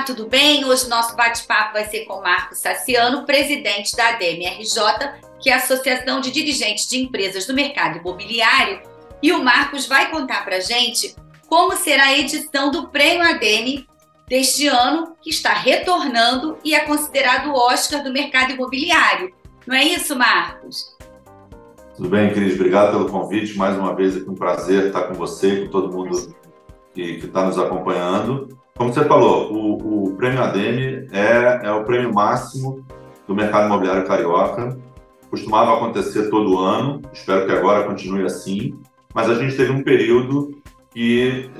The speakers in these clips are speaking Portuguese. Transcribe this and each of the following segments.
Olá, tudo bem? Hoje o nosso bate-papo vai ser com o Marcos Saciano, presidente da ADEME-RJ, que é a Associação de Dirigentes de Empresas do Mercado Imobiliário. E o Marcos vai contar para a gente como será a edição do Prêmio ADEME deste ano, que está retornando e é considerado o Oscar do mercado imobiliário. Não é isso, Marcos? Tudo bem, Cris? Obrigado pelo convite. Mais uma vez, é um prazer estar com você e com todo mundo que está nos acompanhando. Como você falou, o Prêmio ADEME é o prêmio máximo do mercado imobiliário carioca. Costumava acontecer todo ano, espero que agora continue assim, mas a gente teve um período que,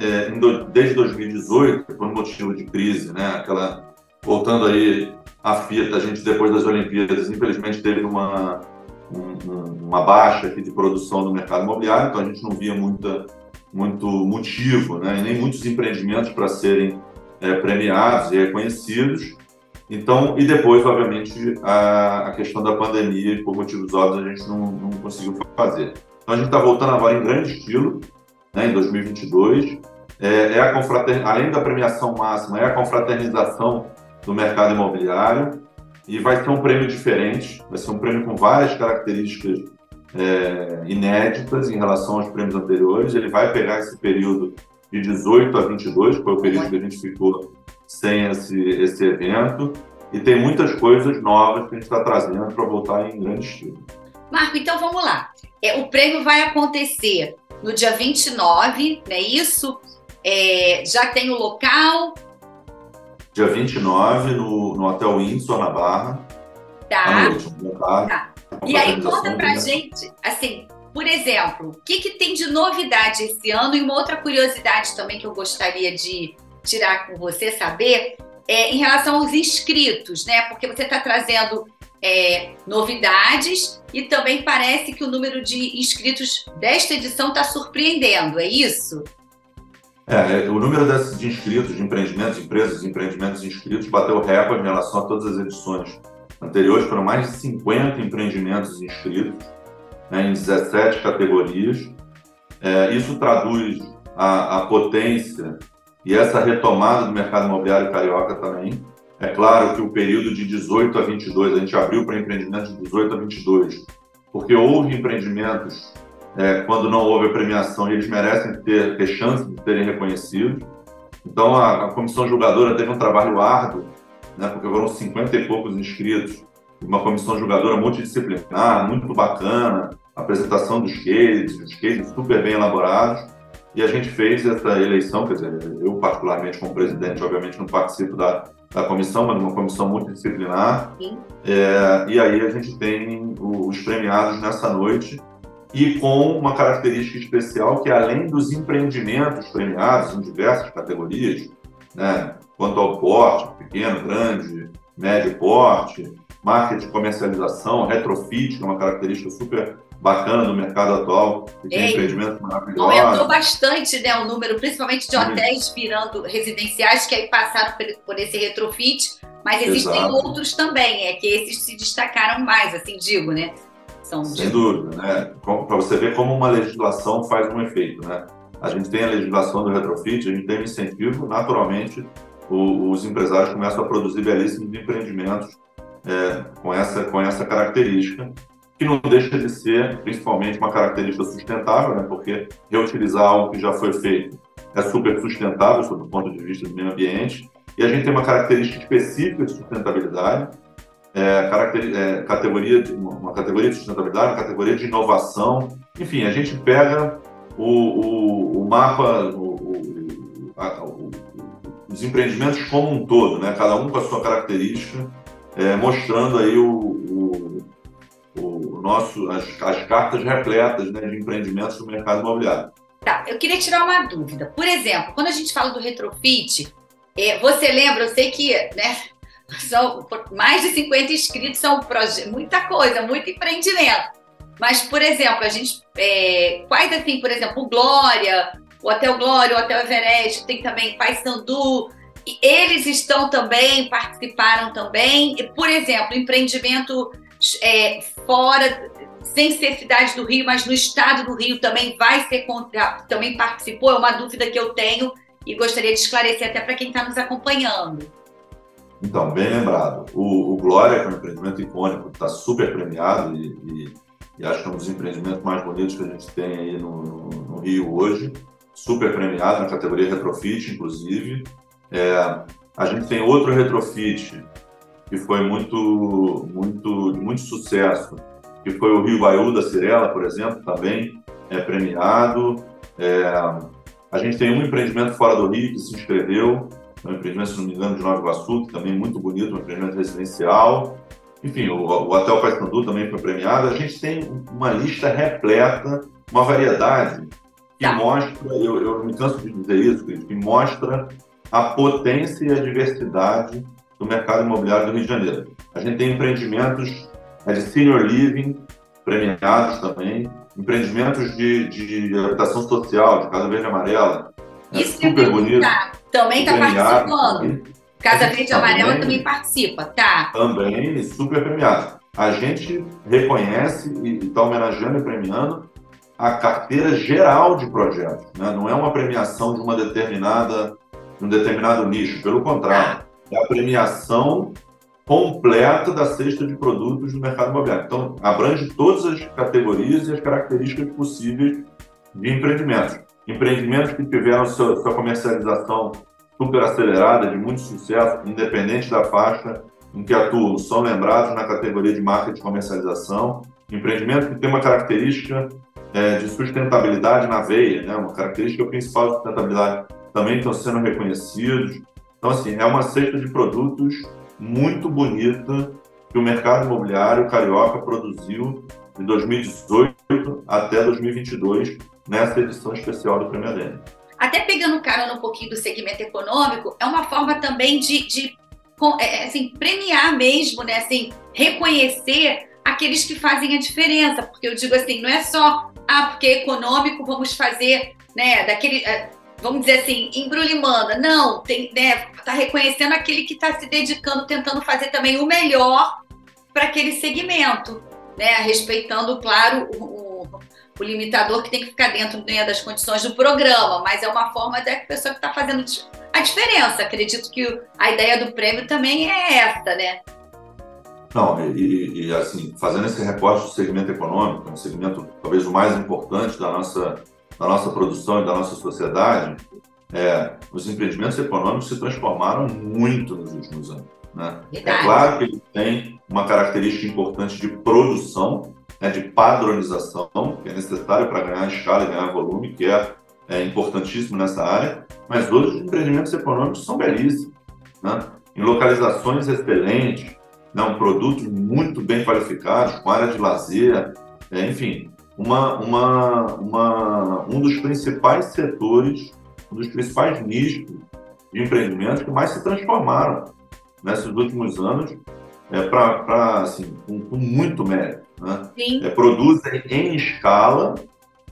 desde 2018, por motivo de crise, né, voltando aí à fita, a gente depois das Olimpíadas, infelizmente, teve uma baixa aqui de produção no mercado imobiliário, então a gente não via muito motivo, né, e nem muitos empreendimentos para serem premiados e reconhecidos. Então, e depois, obviamente, a questão da pandemia, e por motivos óbvios, a gente não conseguiu fazer. Então, a gente está voltando agora em grande estilo, né, em 2022. Além da premiação máxima, é a confraternização do mercado imobiliário, e vai ser um prêmio diferente, vai ser um prêmio com várias características inéditas em relação aos prêmios anteriores. Ele vai pegar esse período de 18 a 22, que foi o período que a gente ficou sem esse evento, e tem muitas coisas novas que a gente está trazendo para voltar em grande estilo. Marco, então vamos lá. O prêmio vai acontecer no dia 29, não é isso? Já tem o local? Dia 29, no Hotel Windsor, na Barra. Tá. À noite, tá. E aí, conta pra gente, assim, por exemplo, o que tem de novidade esse ano? E uma outra curiosidade também que eu gostaria de tirar com você, saber, em relação aos inscritos, né? Porque você está trazendo novidades e também parece que o número de inscritos desta edição está surpreendendo, é isso? O número de inscritos, de empreendimentos, empresas e empreendimentos inscritos bateu recorde em relação a todas as edições anteriores. Foram mais de 50 empreendimentos inscritos, né, em 17 categorias. Isso traduz a potência e essa retomada do mercado imobiliário carioca também. É claro que o período de 18 a 22, a gente abriu para empreendimentos de 18 a 22, porque houve empreendimentos quando não houve a premiação e eles merecem ter chance de serem reconhecidos. Então, a comissão julgadora teve um trabalho árduo, né, porque foram 50 e poucos inscritos, uma comissão julgadora multidisciplinar, muito bacana, apresentação dos cases super bem elaborados, e a gente fez essa eleição, quer dizer, eu particularmente como presidente, obviamente não participo da comissão, mas uma comissão multidisciplinar, e aí a gente tem os premiados nessa noite, e com uma característica especial que, além dos empreendimentos premiados em diversas categorias, né, quanto ao porte, pequeno, grande, médio porte, marketing, comercialização, retrofit, que é uma característica super bacana do mercado atual, e tem empreendimentos maravilhosos. Aumentou bastante, né, o número, principalmente de hotéis virando residenciais, que aí passaram por esse retrofit, mas existem outros também, que esses se destacaram mais, assim digo, né? Sem dúvida, né? Para você ver como uma legislação faz um efeito, né? A gente tem a legislação do retrofit, a gente tem o incentivo, naturalmente, os empresários começam a produzir belíssimos empreendimentos com essa característica, que não deixa de ser, principalmente, uma característica sustentável, né? Porque reutilizar algo que já foi feito é super sustentável, sob o ponto de vista do meio ambiente, e a gente tem uma característica específica de sustentabilidade, uma categoria de sustentabilidade, uma categoria de inovação. Enfim, a gente pega o mapa, os empreendimentos como um todo, né? Cada um com a sua característica, mostrando aí as cartas repletas, né, de empreendimentos no mercado imobiliário. Tá, eu queria tirar uma dúvida. Por exemplo, quando a gente fala do retrofit, você lembra, eu sei que, né, são mais de 50 inscritos, são muita coisa, muito empreendimento. Mas, por exemplo, a gente quais assim, por exemplo, o Glória, o Hotel Glória, o Hotel Everest, tem também Paissandu, e eles estão também, participaram também. E, por exemplo, empreendimento fora, sem ser cidade do Rio, mas no estado do Rio também também participou. É uma dúvida que eu tenho e gostaria de esclarecer até para quem está nos acompanhando. Então, bem lembrado. O Glória, que é um empreendimento icônico, está super premiado e acho que é um dos empreendimentos mais bonitos que a gente tem aí no Rio hoje. Super premiado na categoria retrofit, inclusive. A gente tem outro retrofit que foi de muito sucesso, que foi o Rio Baiú da Cirela, por exemplo, também é premiado. A gente tem um empreendimento fora do Rio que se inscreveu, um empreendimento, se não me engano, de Nova Iguaçu, que também é muito bonito, um empreendimento residencial. Enfim, o Hotel Paissandu também foi premiado. A gente tem uma lista repleta, uma variedade que mostra, eu não me canso de dizer isso, que mostra a potência e a diversidade do mercado imobiliário do Rio de Janeiro. A gente tem empreendimentos de senior living premiados também, empreendimentos de habitação social, de Casa Verde e Amarela. Isso é super bonito. Também está participando. Casa Verde e Amarela também participa, tá? Também, super premiado. A gente reconhece e está homenageando e premiando a carteira geral de projetos, né? Não é uma premiação de um determinado nicho, pelo contrário, é a premiação completa da cesta de produtos do mercado imobiliário. Então, abrange todas as categorias e as características possíveis de empreendimentos. Empreendimentos que tiveram sua comercialização super acelerada, de muito sucesso, independente da faixa em que atuam, são lembrados na categoria de marca de comercialização. Empreendimentos que têm uma característica de sustentabilidade na veia, né? Uma característica principal de sustentabilidade, também estão sendo reconhecidos. Então, assim, é uma cesta de produtos muito bonita que o mercado imobiliário carioca produziu de 2018 até 2022 nessa edição especial do Prêmio ADM. Até pegando carona um pouquinho do segmento econômico, é uma forma também de assim, premiar mesmo, né? Assim, reconhecer aqueles que fazem a diferença, porque eu digo assim, não é só porque é econômico, vamos fazer, né, daquele, vamos dizer assim, embrulhimanda. Não, tem, né, tá reconhecendo aquele que está se dedicando, tentando fazer também o melhor para aquele segmento, né, respeitando, claro, o limitador que tem que ficar dentro, né, das condições do programa, mas é uma forma da pessoa que está fazendo a diferença. Acredito que a ideia do prêmio também é essa, né? Não, assim, fazendo esse recorte do segmento econômico, um segmento talvez o mais importante da nossa produção e da nossa sociedade, os empreendimentos econômicos se transformaram muito nos últimos anos, né? É claro que eles têm uma característica importante de produção, né, de padronização, que é necessário para ganhar escala e ganhar volume, que é importantíssimo nessa área, mas outros empreendimentos econômicos são belíssimos, né? Em localizações excelentes, né, um produto muito bem qualificado, com área de lazer, enfim, um dos principais setores, um dos principais nichos de empreendimentos que mais se transformaram nesses últimos anos, assim, com muito mérito, né? Produzem em escala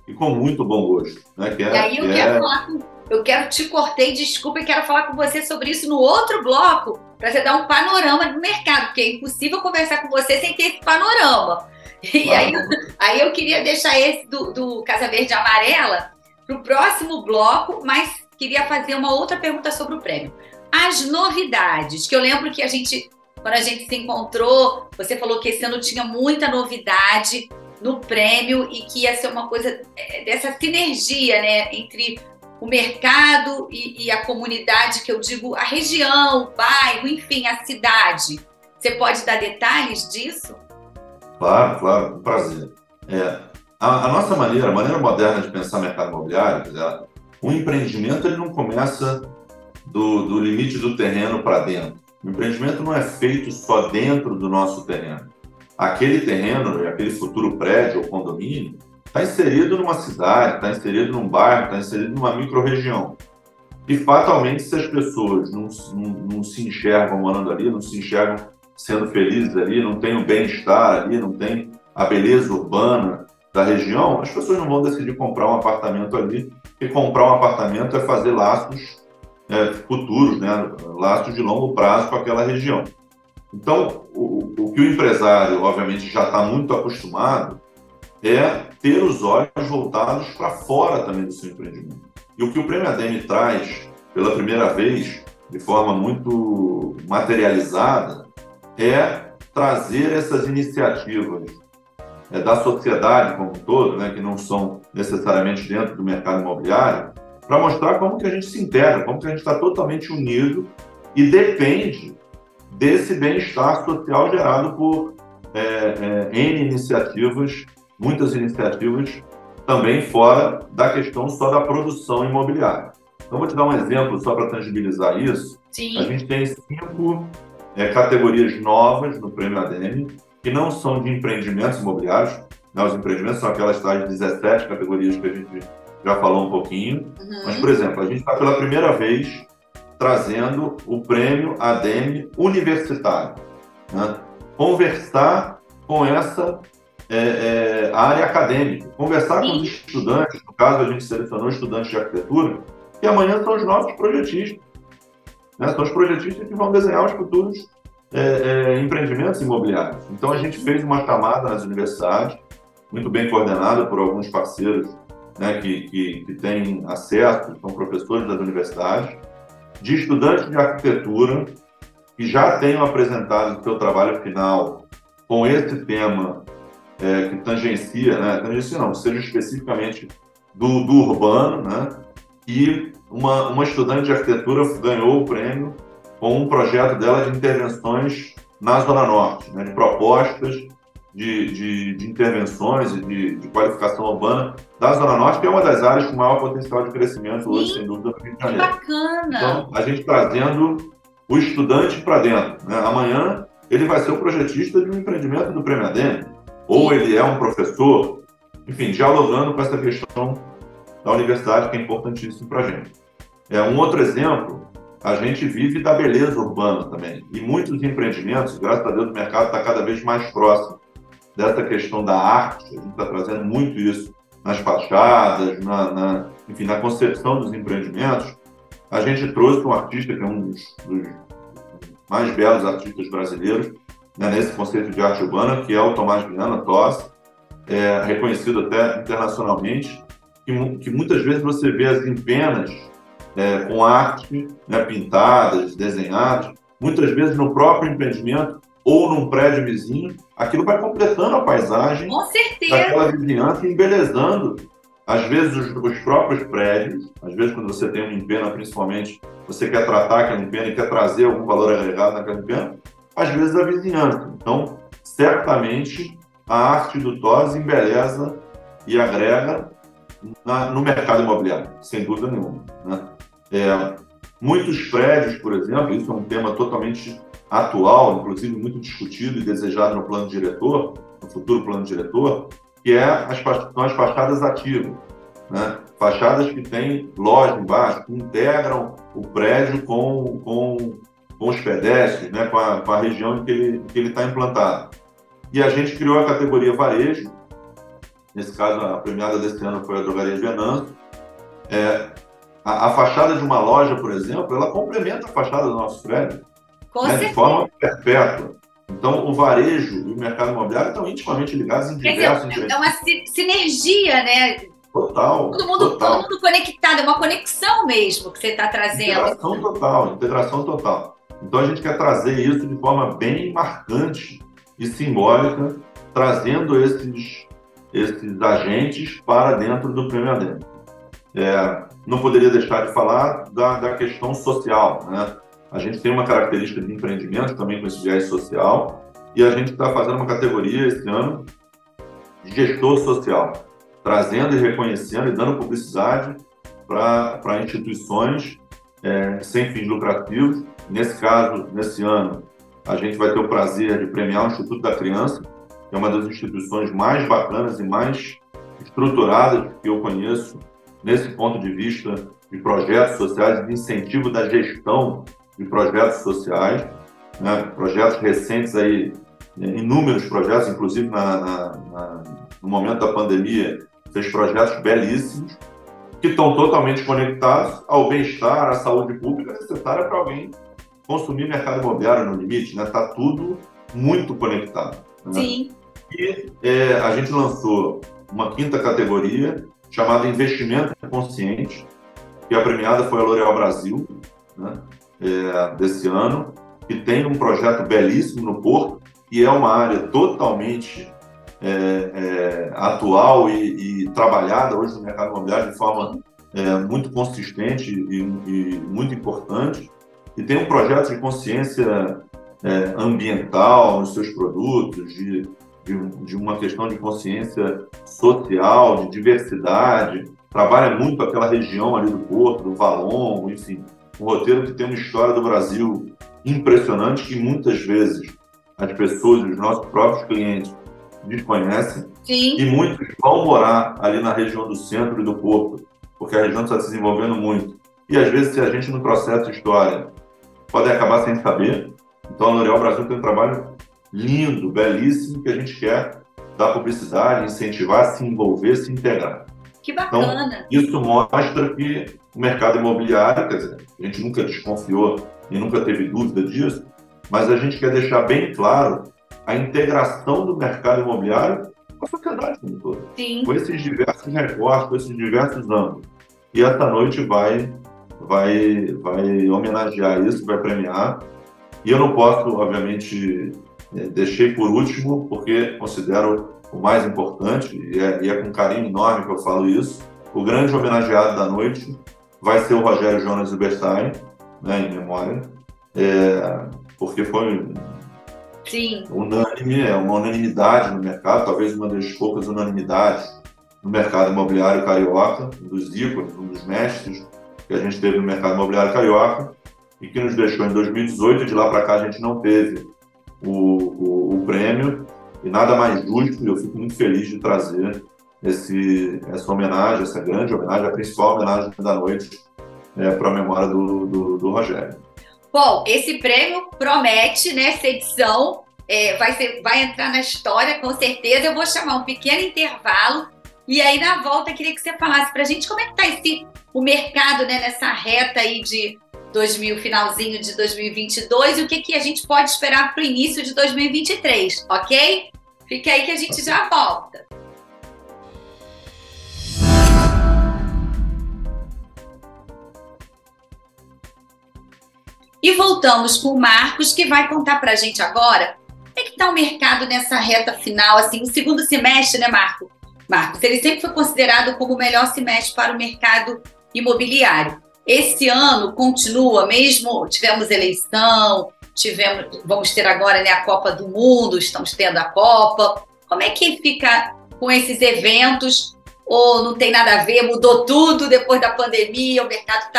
e com muito bom gosto, né? E aí eu quero te cortei, desculpa, e quero falar com você sobre isso no outro bloco, para você dar um panorama do mercado, porque é impossível conversar com você sem ter esse panorama. E aí eu queria deixar esse do Casa Verde e Amarela para o próximo bloco, mas queria fazer uma outra pergunta sobre o prêmio. As novidades, que eu lembro que quando a gente se encontrou, você falou que esse ano tinha muita novidade no prêmio e que ia ser uma coisa dessa sinergia, né, entre o mercado e a comunidade, que eu digo a região, o bairro, enfim, a cidade. Você pode dar detalhes disso? Claro, um prazer. A nossa maneira, a maneira moderna de pensar mercado imobiliário, um empreendimento ele não começa do limite do terreno para dentro. O empreendimento não é feito só dentro do nosso terreno. Aquele terreno, aquele futuro prédio ou condomínio, está inserido numa cidade, está inserido num bairro, está inserido numa micro-região. E, fatalmente, se as pessoas não se enxergam morando ali, não se enxergam sendo felizes ali, não tem o bem-estar ali, não tem a beleza urbana da região, as pessoas não vão decidir comprar um apartamento ali, porque comprar um apartamento é fazer laços futuros, né? Laços de longo prazo com aquela região. Então, o que o empresário, obviamente, já está muito acostumado é ter os olhos voltados para fora também do seu empreendimento. E o que o Prêmio ADM traz, pela primeira vez, de forma muito materializada, é trazer essas iniciativas da sociedade como um todo, né, que não são necessariamente dentro do mercado imobiliário, para mostrar como que a gente se integra, como que a gente está totalmente unido e depende desse bem-estar social gerado por N iniciativas, muitas iniciativas, também fora da questão só da produção imobiliária. Então, vou te dar um exemplo só para tangibilizar isso. Sim. A gente tem 5 categorias novas no Prêmio ADEME, que não são de empreendimentos imobiliários, né? Os empreendimentos são aquelas tais 17 categorias que a gente já falou um pouquinho. Mas, por exemplo, a gente está pela primeira vez trazendo o Prêmio ADEME Universitário, né? Conversar com essa área acadêmica, conversar com os estudantes, no caso a gente selecionou estudantes de arquitetura, que amanhã são os nossos projetistas, né? São os projetistas que vão desenhar os futuros empreendimentos imobiliários. Então a gente fez uma chamada nas universidades, muito bem coordenada por alguns parceiros, né, que têm acesso, são professores das universidades, de estudantes de arquitetura que já tenham apresentado o seu trabalho final com esse tema que tangencia, né, não, seja especificamente do urbano, né, e uma estudante de arquitetura ganhou o prêmio com um projeto dela de intervenções na Zona Norte, né, de propostas de intervenções e de qualificação urbana da Zona Norte, que é uma das áreas com maior potencial de crescimento hoje, sem dúvida, no Rio de Janeiro. Bacana! Então, a gente trazendo o estudante para dentro, né? Amanhã, ele vai ser o projetista de um empreendimento do Prêmio ADEME, ou ele é um professor, enfim, dialogando com essa questão da universidade, que é importantíssimo para a gente. Um outro exemplo, a gente vive da beleza urbana também, e muitos empreendimentos, graças a Deus, o mercado está cada vez mais próximo dessa questão da arte, a gente está trazendo muito isso nas fachadas, enfim, na concepção dos empreendimentos. A gente trouxe um artista que é um dos mais belos artistas brasileiros, né, nesse conceito de arte urbana, que é o Tomás Viana Tosse, reconhecido até internacionalmente, que muitas vezes você vê as empenas com arte, né, pintadas, desenhadas, muitas vezes no próprio empreendimento ou num prédio vizinho, aquilo vai completando a paisagem daquela vizinhança e embelezando, às vezes, os próprios prédios. Às vezes, quando você tem uma empena, principalmente, você quer tratar aquela empena e quer trazer algum valor agregado naquela empena, às vezes a vizinhança. Então, certamente, a arte do Tosse embeleza e agrega no mercado imobiliário, sem dúvida nenhuma, né? Muitos prédios, por exemplo, isso é um tema totalmente atual, inclusive muito discutido e desejado no plano diretor, no futuro plano diretor, que são as fachadas ativas, né? Fachadas que têm loja embaixo, que integram o prédio com os pedestres, né? com a região em que ele está implantado. E a gente criou a categoria varejo. Nesse caso, a premiada desse ano foi a Drogaria Venâncio. A fachada de uma loja, por exemplo, ela complementa a fachada do nosso prédio, né, de forma perpétua. Então, o varejo e o mercado imobiliário estão intimamente ligados em diversos... É uma sinergia, né? Total. Todo mundo conectado, é uma conexão mesmo que você está trazendo. Integração total. Então, a gente quer trazer isso de forma bem marcante e simbólica, trazendo esses agentes para dentro do Prêmio ADEME. Não poderia deixar de falar da questão social, né? A gente tem uma característica de empreendimento também com esse viés social, e a gente está fazendo uma categoria esse ano de gestor social, trazendo e reconhecendo e dando publicidade para instituições sem fins lucrativos. Nesse caso, nesse ano, a gente vai ter o prazer de premiar o Instituto da Criança, que é uma das instituições mais bacanas e mais estruturadas que eu conheço nesse ponto de vista de projetos sociais e de incentivo da gestão de projetos sociais, né? Projetos recentes aí, inúmeros projetos, inclusive no momento da pandemia, fez projetos belíssimos que estão totalmente conectados ao bem-estar, à saúde pública necessária para alguém consumir mercado imobiliário no limite, né? Está tudo muito conectado, né? Sim. E a gente lançou uma 5ª categoria chamada Investimento Consciente, que a premiada foi a L'Oréal Brasil, né? desse ano, que tem um projeto belíssimo no Porto, e é uma área totalmente atual e trabalhada hoje no mercado imobiliário de forma muito consistente e muito importante, e tem um projeto de consciência ambiental nos seus produtos, de uma questão de consciência social, de diversidade, trabalha muito aquela região ali do Porto, do Valongo, enfim, um roteiro que tem uma história do Brasil impressionante, que muitas vezes as pessoas, os nossos próprios clientes, desconhecem. Sim. E muitos vão morar ali na região do centro e do Porto, porque a região está se desenvolvendo muito. E às vezes, se a gente não trouxer essa história, pode acabar sem saber. Então, a L'Oréal Brasil tem um trabalho lindo, belíssimo, que a gente quer dar publicidade, incentivar, se envolver, se integrar. Que bacana! Então, isso mostra que o mercado imobiliário, quer dizer, a gente nunca desconfiou e nunca teve dúvida disso, mas a gente quer deixar bem claro a integração do mercado imobiliário com a sociedade como um todo. Sim. Com esses diversos recortes, com esses diversos âmbitos. E essa noite vai homenagear isso, vai premiar. E eu não posso, obviamente, deixei por último, porque considero o mais importante, e é com carinho enorme que eu falo isso. O grande homenageado da noite vai ser o Rogério Jonas Silberstein, né, em memória, porque foi unânime, uma unanimidade no mercado, talvez uma das poucas unanimidades no mercado imobiliário carioca, um dos ícones, um dos mestres que a gente teve no mercado imobiliário carioca, e que nos deixou em 2018, e de lá para cá a gente não teve o prêmio, e nada mais justo, e eu fico muito feliz de trazer essa homenagem, essa grande homenagem, a principal homenagem da noite para a memória do Rogério. Bom, esse prêmio promete, né, essa edição vai entrar na história, com certeza. Eu vou chamar um pequeno intervalo, e aí na volta eu queria que você falasse para a gente como é que está o mercado, né, nessa reta aí de finalzinho de 2022, e o que a gente pode esperar para o início de 2023, ok? Fique aí que a gente já volta. E voltamos com o Marcos, que vai contar para a gente agora como é que está o mercado nessa reta final, assim, o segundo semestre, né, Marcos? Ele sempre foi considerado como o melhor semestre para o mercado imobiliário. Esse ano continua, mesmo tivemos eleição, vamos ter agora, né, a Copa do Mundo, estamos tendo a Copa. Como é que fica com esses eventos? Ou não tem nada a ver, mudou tudo depois da pandemia, o mercado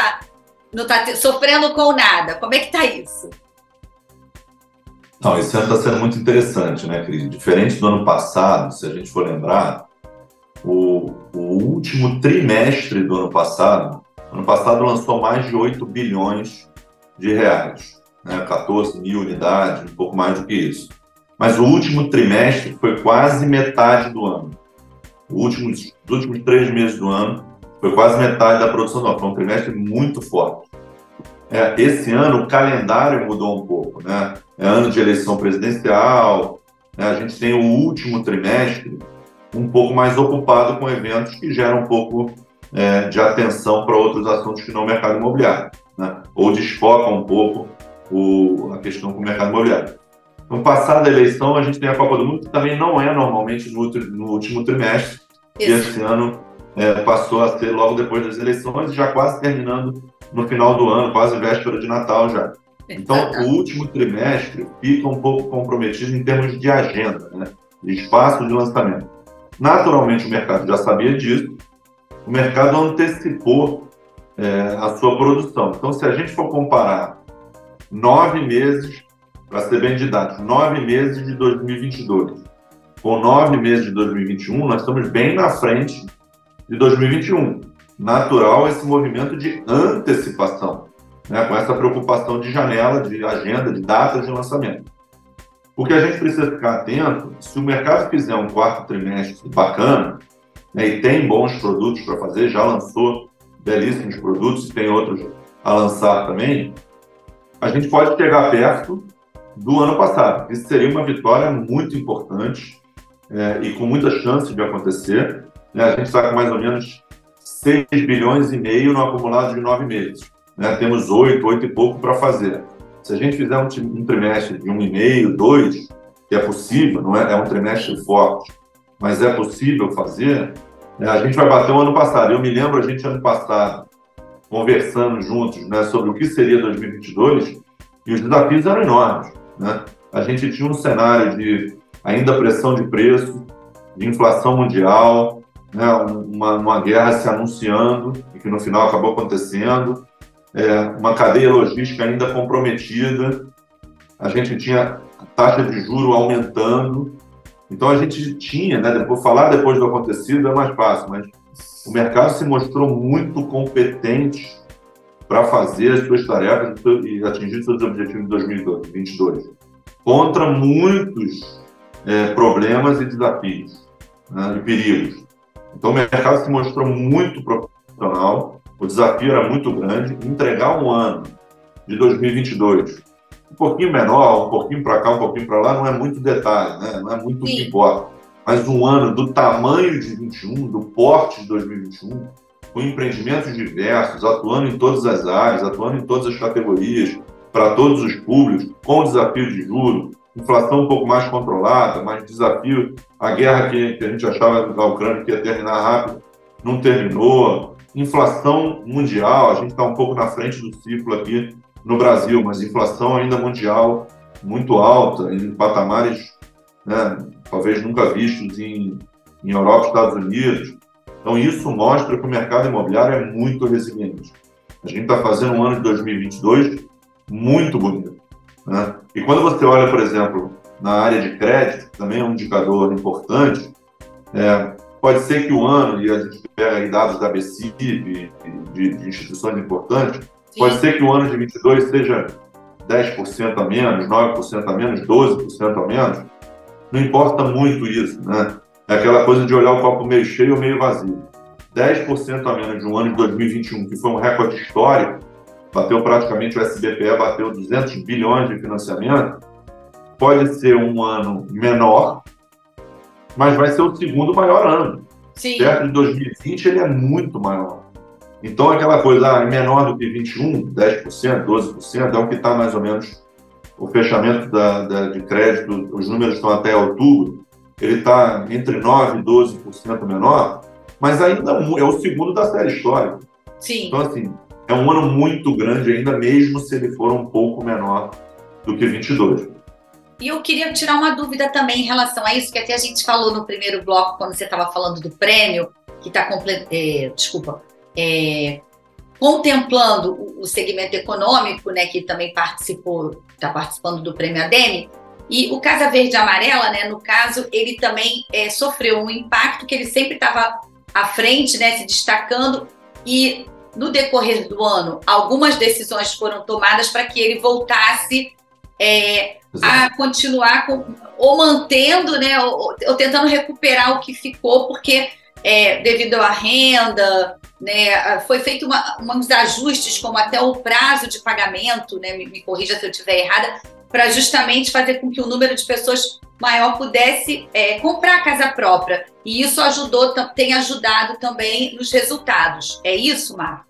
não está sofrendo com nada? Como é que está isso? Não, esse ano está sendo muito interessante, né, Cris? Diferente do ano passado, se a gente for lembrar, o último trimestre do ano passado lançou mais de 8 bilhões de reais, né? 14 mil unidades, um pouco mais do que isso. Mas o último trimestre foi quase metade do ano. Os últimos 3 meses do ano foi quase metade da produção nova. Foi um trimestre muito forte. Esse ano o calendário mudou um pouco, né? É ano de eleição presidencial, né? A gente tem o último trimestre um pouco mais ocupado com eventos que geram um pouco de atenção para outros assuntos que não o mercado imobiliário, né? Ou desfocam um pouco a questão com o mercado imobiliário. Então, passada a eleição, a gente tem a Copa do Mundo, que também não é normalmente no último trimestre. Isso. E esse ano passou a ser logo depois das eleições, já quase terminando no final do ano, quase véspera de Natal já. Então, o último trimestre fica um pouco comprometido em termos de agenda, né? De espaço de lançamento. Naturalmente, o mercado já sabia disso, o mercado antecipou a sua produção. Então, se a gente for comparar 9 meses, para ser bem didático, 9 meses de 2022 com 9 meses de 2021, nós estamos bem na frente de 2021. Natural esse movimento de antecipação, né, com essa preocupação de janela, de agenda, de datas de lançamento. O que a gente precisa ficar atento, se o mercado fizer um quarto trimestre bacana, né, e tem bons produtos para fazer, já lançou belíssimos produtos e tem outros a lançar também, a gente pode chegar perto do ano passado. Isso seria uma vitória muito importante e com muita chance de acontecer, né? A gente está com mais ou menos 6 bilhões e meio no acumulado de 9 meses. né, temos 8 e pouco para fazer. Se a gente fizer um trimestre de 1,5, 2, que é possível, não é um trimestre forte, mas é possível fazer, né, a gente vai bater o ano passado. Eu me lembro, a gente ano passado, conversando juntos, né, sobre o que seria 2022, e os desafios eram enormes, né? A gente tinha um cenário de ainda pressão de preço, de inflação mundial, né, uma guerra se anunciando, e que no final acabou acontecendo, uma cadeia logística ainda comprometida, a gente tinha a taxa de juros aumentando, então a gente tinha, né, falar depois do acontecido é mais fácil, mas o mercado se mostrou muito competente para fazer as suas tarefas e atingir seus objetivos de 2022, contra muitos problemas e desafios, né, e perigos. Então o mercado se mostrou muito profissional, o desafio era muito grande. Entregar um ano de 2022 um pouquinho menor, um pouquinho para cá, um pouquinho para lá, não é muito detalhe, né? Não é muito o que importa. Mas um ano do tamanho de 21, do porte de 2021, com empreendimentos diversos, atuando em todas as áreas, atuando em todas as categorias, para todos os públicos, com desafio de juros, inflação um pouco mais controlada, mas desafio, a guerra que a gente achava da Ucrânia que ia terminar rápido, não terminou. Inflação mundial, a gente está um pouco na frente do ciclo aqui no Brasil, mas inflação ainda mundial muito alta, em patamares, né, talvez nunca vistos em Europa e Estados Unidos. Então, isso mostra que o mercado imobiliário é muito resiliente. A gente está fazendo um ano de 2022 muito bonito, né? E quando você olha, por exemplo, na área de crédito, que também é um indicador importante, pode ser que o ano, e a gente pega aí dados da BCIB, de instituições importantes, sim, pode ser que o ano de 22 seja 10% a menos, 9% a menos, 12% a menos. Não importa muito isso, né? É aquela coisa de olhar o copo meio cheio ou meio vazio. 10% a menos de um ano de 2021, que foi um recorde histórico, bateu praticamente, o SBPE bateu 200 bilhões de financiamento, pode ser um ano menor, mas vai ser o segundo maior ano. Sim. Perto de 2020, ele é muito maior. Então, aquela coisa, é menor do que 21, 10%, 12%, é o que está mais ou menos o fechamento de crédito, os números estão até outubro, ele está entre 9% e 12% menor, mas ainda é o segundo da série histórica. Sim. Então, assim, é um ano muito grande ainda, mesmo se ele for um pouco menor do que 22. E eu queria tirar uma dúvida também em relação a isso, que até a gente falou no primeiro bloco, quando você estava falando do prêmio, que está contemplando o segmento econômico, né, que também está participando do prêmio ADEME, e o Casa Verde e Amarela, né, no caso, ele também sofreu um impacto, que ele sempre estava à frente, né, se destacando, e no decorrer do ano, algumas decisões foram tomadas para que ele voltasse a continuar ou mantendo, né, ou tentando recuperar o que ficou, porque devido à renda, né, foi feito uns ajustes, como até o prazo de pagamento, né, me corrija se eu estiver errada, para justamente fazer com que o número de pessoas maior pudesse comprar a casa própria. E isso tem ajudado também nos resultados. É isso, Marco?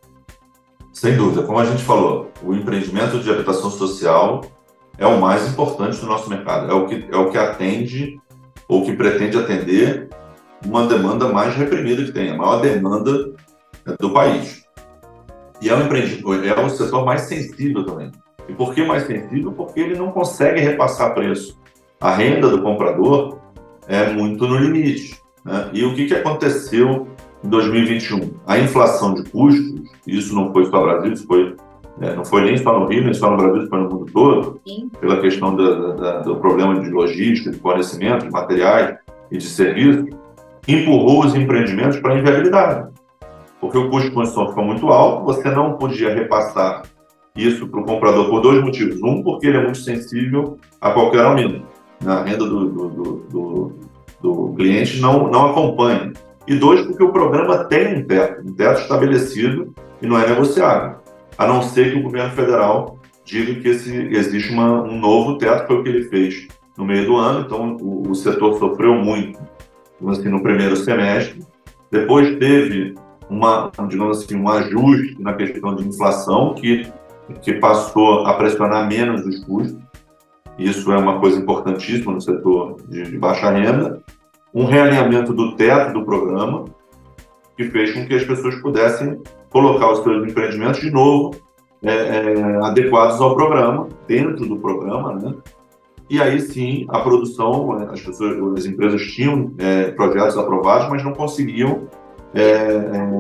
Sem dúvida. Como a gente falou, o empreendimento de habitação social é o mais importante do nosso mercado. É o que atende, ou que pretende atender, uma demanda mais reprimida que tem, a maior demanda do país. E é o setor mais sensível também. E por que mais sensível? Porque ele não consegue repassar preço. A renda do comprador é muito no limite, né? E o que aconteceu em 2021? A inflação de custos, isso não foi só no Brasil, isso não foi nem só no Rio, nem só no Brasil, foi no mundo todo, sim, pela questão do problema de logística, de fornecimento, de materiais e de serviços, empurrou os empreendimentos para a inviabilidade. Porque o custo de construção ficou muito alto, você não podia repassar isso para o comprador por dois motivos. Um, porque ele é muito sensível a qualquer aumento. A renda do cliente não acompanha. E dois, porque o programa tem um teto estabelecido e não é negociável. A não ser que o governo federal diga que existe um novo teto, foi o que ele fez no meio do ano. Então, o setor sofreu muito, assim, no primeiro semestre. Depois teve digamos assim, um ajuste na questão de inflação que passou a pressionar menos os custos. Isso é uma coisa importantíssima no setor de baixa renda. Um realinhamento do teto do programa, que fez com que as pessoas pudessem colocar os seus empreendimentos de novo adequados ao programa, dentro do programa, né? E aí sim, a produção, as empresas tinham projetos aprovados, mas não conseguiam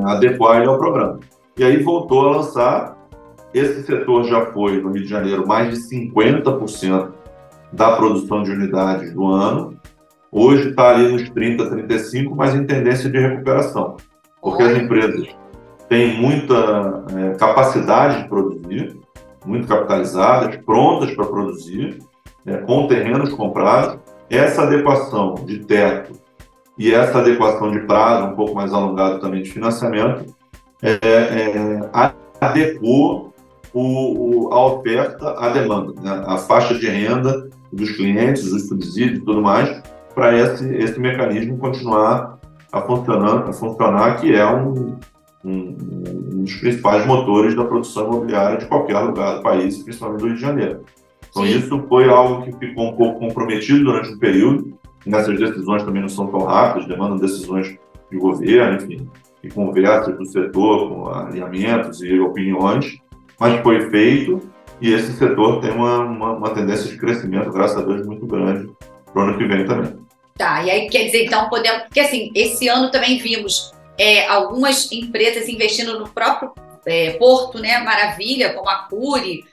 adequar ele ao programa. E aí voltou a lançar. Esse setor já foi, no Rio de Janeiro, mais de 50% da produção de unidades do ano. Hoje está ali nos 30%, 35%, mas em tendência de recuperação. Porque as empresas têm muita capacidade de produzir, muito capitalizadas, prontas para produzir, com terrenos comprados. Essa adequação de teto e essa adequação de prazo, um pouco mais alongado também de financiamento, adequou a oferta à demanda, né? A faixa de renda dos clientes, os subsídios e tudo mais, para esse mecanismo continuar a funcionar, que é um dos principais motores da produção imobiliária de qualquer lugar do país, principalmente do Rio de Janeiro. Então, isso foi algo que ficou um pouco comprometido durante um período. Nessas decisões também não são tão rápidas, demandam decisões de governo, enfim, e conversas do setor, com alinhamentos e opiniões, mas foi feito, e esse setor tem uma tendência de crescimento, graças a Deus, muito grande para o ano que vem também. Tá, e aí quer dizer, então, podemos... Porque, assim, esse ano também vimos algumas empresas investindo no próprio Porto, né, Maravilha, como a Cury,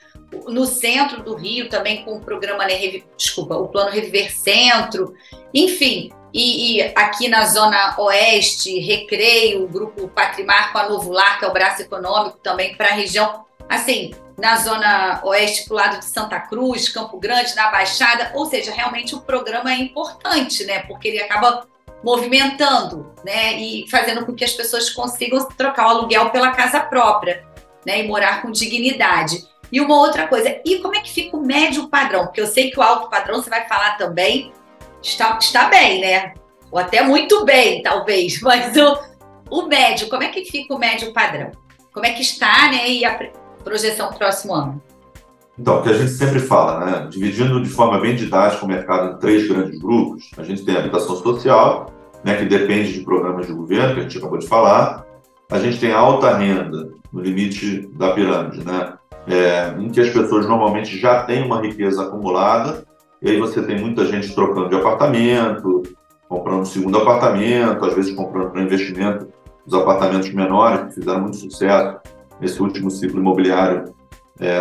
no centro do Rio também com o programa, o Plano Reviver Centro, enfim, e aqui na Zona Oeste, Recreio, o Grupo Patrimar com a Novo Lar, que é o braço econômico também para a região, assim, na Zona Oeste, para o lado de Santa Cruz, Campo Grande, na Baixada, ou seja, realmente o programa é importante, né, porque ele acaba movimentando, né, e fazendo com que as pessoas consigam trocar o aluguel pela casa própria, né, e morar com dignidade. E uma outra coisa, e como é que fica o médio padrão? Porque eu sei que o alto padrão, você vai falar também, está bem, né? Ou até muito bem, talvez, mas o médio, como é que fica o médio padrão? Como é que está, né? E a projeção para o próximo ano? Então, o que a gente sempre fala, né? Dividindo de forma bem didática o mercado em 3 grandes grupos, a gente tem a habitação social, né, que depende de programas de governo, que a gente acabou de falar. A gente tem a alta renda, no limite da pirâmide, né? Em que as pessoas normalmente já têm uma riqueza acumulada, e aí você tem muita gente trocando de apartamento, comprando um segundo apartamento, às vezes comprando para investimento os apartamentos menores, que fizeram muito sucesso nesse último ciclo imobiliário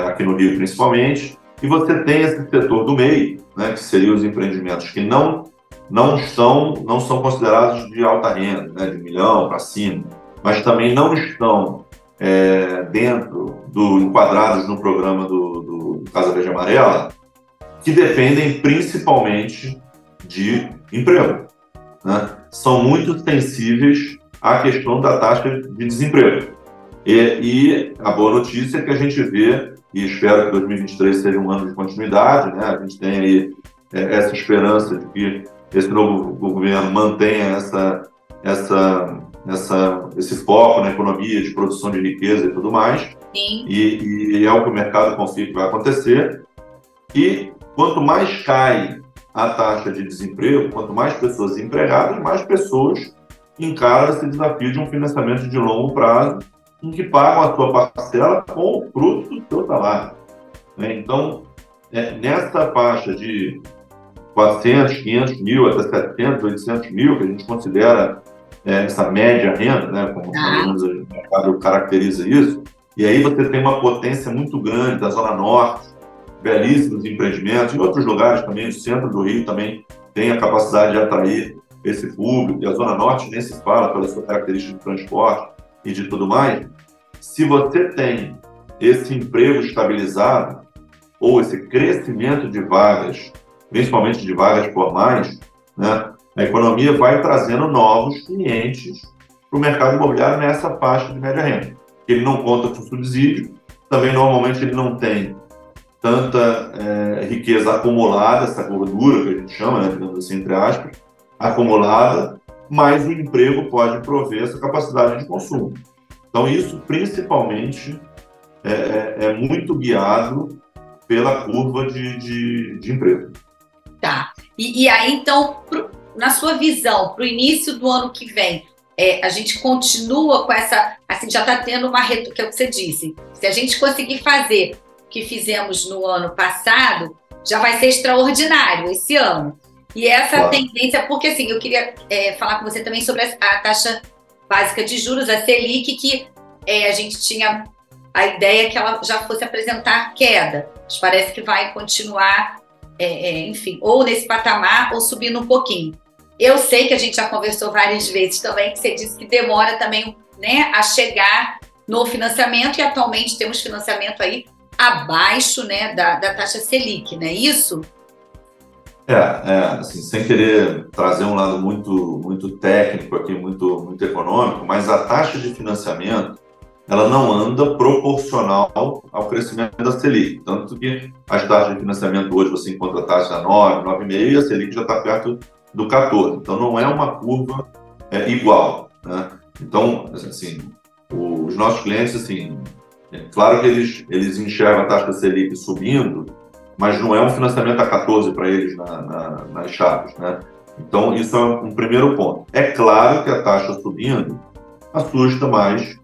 aqui no Rio principalmente. E você tem esse setor do meio, né, que seriam os empreendimentos que não são considerados de alta renda, né, de 1 milhão para cima, mas também não estão enquadrados no programa do Casa Verde e Amarela, que dependem principalmente de emprego, né? São muito sensíveis à questão da taxa de desemprego. E a boa notícia é que a gente vê, e espero que 2023 seja um ano de continuidade, né? A gente tem aí essa esperança de que esse novo governo mantenha esse foco na economia, de produção de riqueza e tudo mais. Sim. E é o que o mercado confia que vai acontecer. E quanto mais cai a taxa de desemprego, quanto mais pessoas empregadas, mais pessoas encaram esse desafio de um financiamento de longo prazo, em que pagam a sua parcela com o fruto do seu salário, né? Então, nessa faixa de 400, 500 mil, até 700, 800 mil, que a gente considera essa média renda, né, como o mercado caracteriza isso, e aí você tem uma potência muito grande da Zona Norte, belíssimos empreendimentos, em outros lugares também, o centro do Rio também tem a capacidade de atrair esse público, e a Zona Norte nem se fala pela sua característica de transporte e de tudo mais. Se você tem esse emprego estabilizado, ou esse crescimento de vagas, principalmente de vagas formais, né, a economia vai trazendo novos clientes para o mercado imobiliário nessa faixa de média renda. Ele não conta com subsídio, também normalmente ele não tem tanta riqueza acumulada, essa gordura que a gente chama, né, digamos assim, entre aspas, acumulada, mas o emprego pode prover essa capacidade de consumo. Então, isso principalmente é muito guiado pela curva de emprego. Tá. E aí, então, na sua visão, para o início do ano que vem, a gente continua com essa. Assim, já está tendo uma. Que é o que você disse. Se a gente conseguir fazer o que fizemos no ano passado, já vai ser extraordinário esse ano. E essa Claro. tendência, porque assim, eu queria falar com você também sobre a taxa básica de juros, a Selic, que a gente tinha a ideia que ela já fosse apresentar queda. Mas parece que vai continuar, enfim, ou nesse patamar ou subindo um pouquinho. Eu sei que a gente já conversou várias vezes também, que você disse que demora também, né, a chegar no financiamento, e atualmente temos financiamento aí abaixo, né, da taxa Selic, não é isso? Assim, sem querer trazer um lado muito técnico aqui, muito econômico, mas a taxa de financiamento, ela não anda proporcional ao crescimento da Selic. Tanto que as taxas de financiamento hoje você encontra a taxa 9, 9,5 e a Selic já está perto do 14. Então, não é uma curva igual, né? Então, assim, os nossos clientes, assim, claro que eles enxergam a taxa Selic subindo, mas não é um financiamento a 14 para eles nas chaves, né? Então, isso é um primeiro ponto. É claro que a taxa subindo assusta mais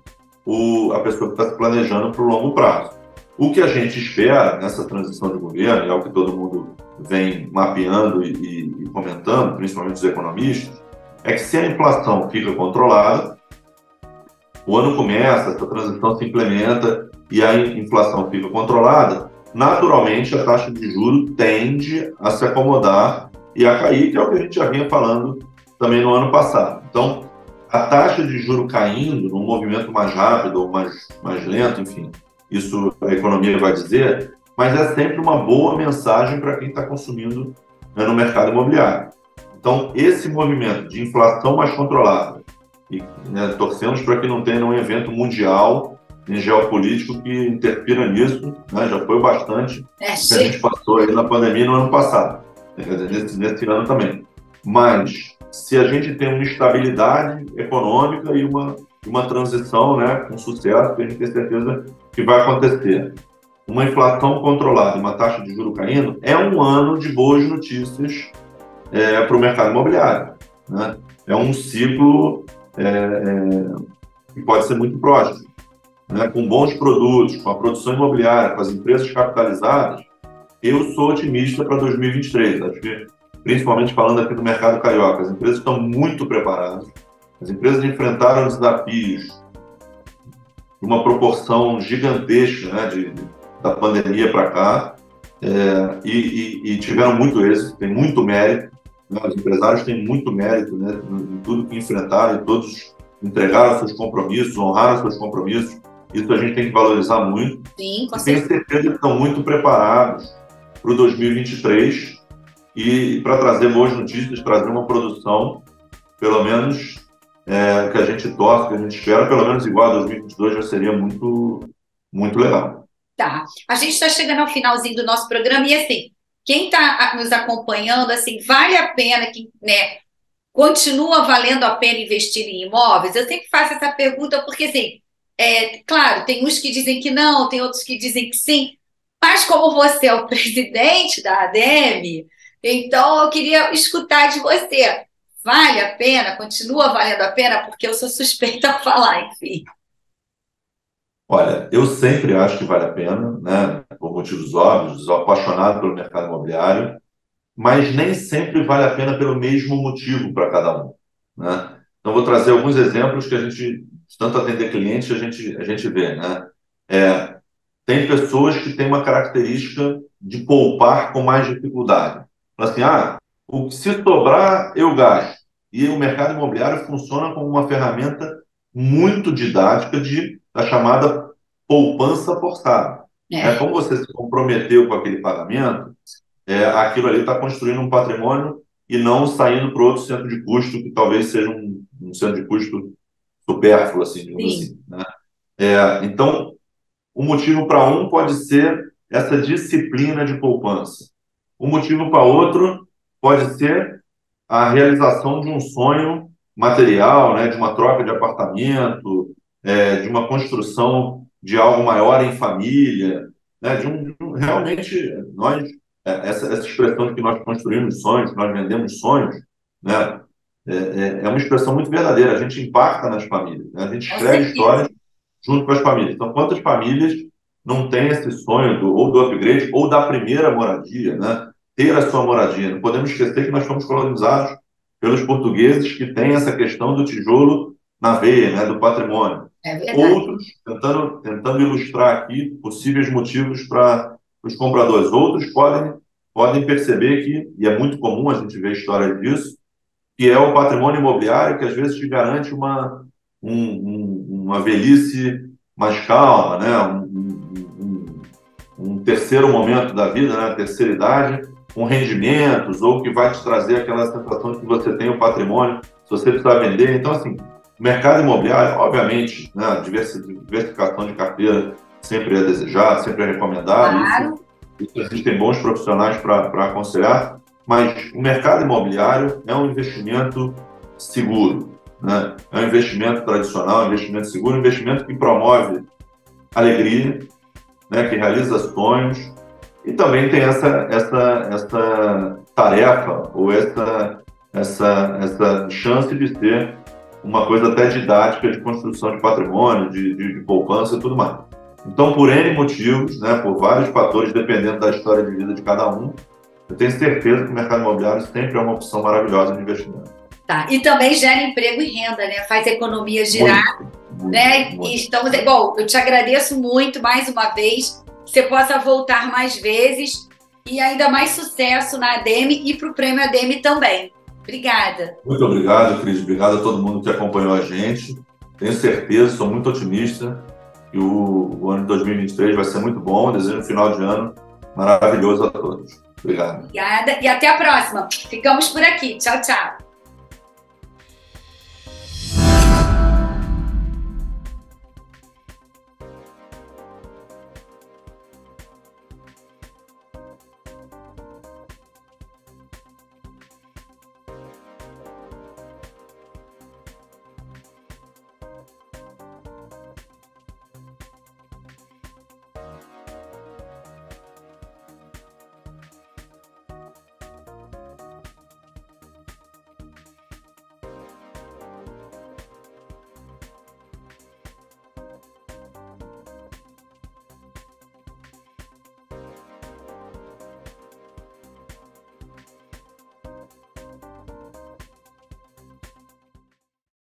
a pessoa que está se planejando para o longo prazo. O que a gente espera nessa transição de governo, e é o que todo mundo vem mapeando e comentando, principalmente os economistas, é que se a inflação fica controlada, o ano começa, essa transição se implementa e a inflação fica controlada, naturalmente a taxa de juros tende a se acomodar e a cair, que é o que a gente já vinha falando também no ano passado. Então, a taxa de juros caindo num movimento mais rápido ou mais lento, enfim, isso a economia vai dizer, mas é sempre uma boa mensagem para quem está consumindo, né, no mercado imobiliário. Então, esse movimento de inflação mais controlada, e, né, torcemos para que não tenha um evento mundial em geopolítico que interfira nisso, né, já foi bastante que a gente passou aí na pandemia no ano passado, nesse ano também. Mas, se a gente tem uma estabilidade econômica e uma transição, né, com sucesso, que a gente tem certeza que vai acontecer, uma inflação controlada e uma taxa de juros caindo, é um ano de boas notícias para o mercado imobiliário, né? É um ciclo que pode ser muito próximo, né? Com bons produtos, com a produção imobiliária, com as empresas capitalizadas, eu sou otimista para 2023. Acho que, principalmente falando aqui do mercado carioca, as empresas estão muito preparadas, as empresas enfrentaram desafios de uma proporção gigantesca, né, da pandemia para cá, e tiveram muito êxito, tem muito mérito, né? Os empresários têm muito mérito, né, em tudo que enfrentaram, e todos entregaram seus compromissos, honraram seus compromissos. Isso a gente tem que valorizar muito. Sim, com certeza. Tenho certeza que estão muito preparados para o 2023 e para trazer boas notícias, trazer uma produção, pelo menos, que a gente torce, que a gente espera, pelo menos igual a 2022, já seria muito, muito legal. Tá. A gente está chegando ao finalzinho do nosso programa e, assim, quem está nos acompanhando, assim, vale a pena, né, continua valendo a pena investir em imóveis? Eu sempre faço essa pergunta porque, assim, claro, tem uns que dizem que não, tem outros que dizem que sim, mas como você é o presidente da ADEME, então eu queria escutar de você. Vale a pena? Continua valendo a pena? Porque eu sou suspeita a falar, enfim. Olha, eu sempre acho que vale a pena, né, por motivos óbvios, sou apaixonado pelo mercado imobiliário, mas nem sempre vale a pena pelo mesmo motivo para cada um, né? Então, vou trazer alguns exemplos que a gente, de tanto atender clientes, a gente vê, né? Tem pessoas que têm uma característica de poupar com mais dificuldade. Fala assim, se sobrar, eu gasto. E o mercado imobiliário funciona como uma ferramenta muito didática da chamada poupança forçada. Como você se comprometeu com aquele pagamento, aquilo ali está construindo um patrimônio e não saindo para outro centro de custo, que talvez seja um centro de custo supérfluo, assim, digamos assim, né? Então, o motivo para um pode ser essa disciplina de poupança. O motivo para outro pode ser a realização de um sonho material, né, de uma troca de apartamento, de uma construção de algo maior em família, né, realmente nós essa expressão de que nós construímos sonhos, que nós vendemos sonhos, né, é uma expressão muito verdadeira. A gente impacta nas famílias, né? A gente Com escreve certeza. histórias junto com as famílias. Então, quantas famílias não têm esse sonho ou do upgrade ou da primeira moradia, né? Ter a sua moradia. Não podemos esquecer que nós fomos colonizados pelos portugueses que têm essa questão do tijolo na veia, né? Do patrimônio. É verdade. Outros, tentando ilustrar aqui possíveis motivos para os compradores. Outros podem perceber que, e é muito comum a gente ver histórias disso, que é o patrimônio imobiliário que às vezes te garante uma velhice mais calma, né? Um terceiro momento da vida, né? A terceira idade, com rendimentos, ou que vai te trazer aquela sensação de que você tem o patrimônio, se você precisar vender. Então, assim, o mercado imobiliário, obviamente, né? A diversificação de carteira sempre é desejada, sempre é recomendada, Claro. isso existem bons profissionais para aconselhar, mas o mercado imobiliário é um investimento seguro, né? É um investimento tradicional, um investimento seguro, um investimento que promove alegria, né? Que realiza sonhos e também tem essa tarefa ou essa chance de ser uma coisa até didática de construção de patrimônio, de poupança e tudo mais. Então, por N motivos, né, por vários fatores, dependendo da história de vida de cada um, eu tenho certeza que o mercado imobiliário sempre é uma opção maravilhosa de investimento. Tá. E também gera emprego e renda, né? Faz a economia girar, né? Muito. E estamos. Bom, eu te agradeço muito mais uma vez. Que você possa voltar mais vezes e ainda mais sucesso na ADM e para o Prêmio ADM também. Obrigada. Muito obrigado, Cris. Obrigado a todo mundo que acompanhou a gente. Tenho certeza, sou muito otimista que o ano de 2023 vai ser muito bom. Desejo um final de ano maravilhoso a todos. Obrigado. Obrigada e até a próxima. Ficamos por aqui. Tchau, tchau.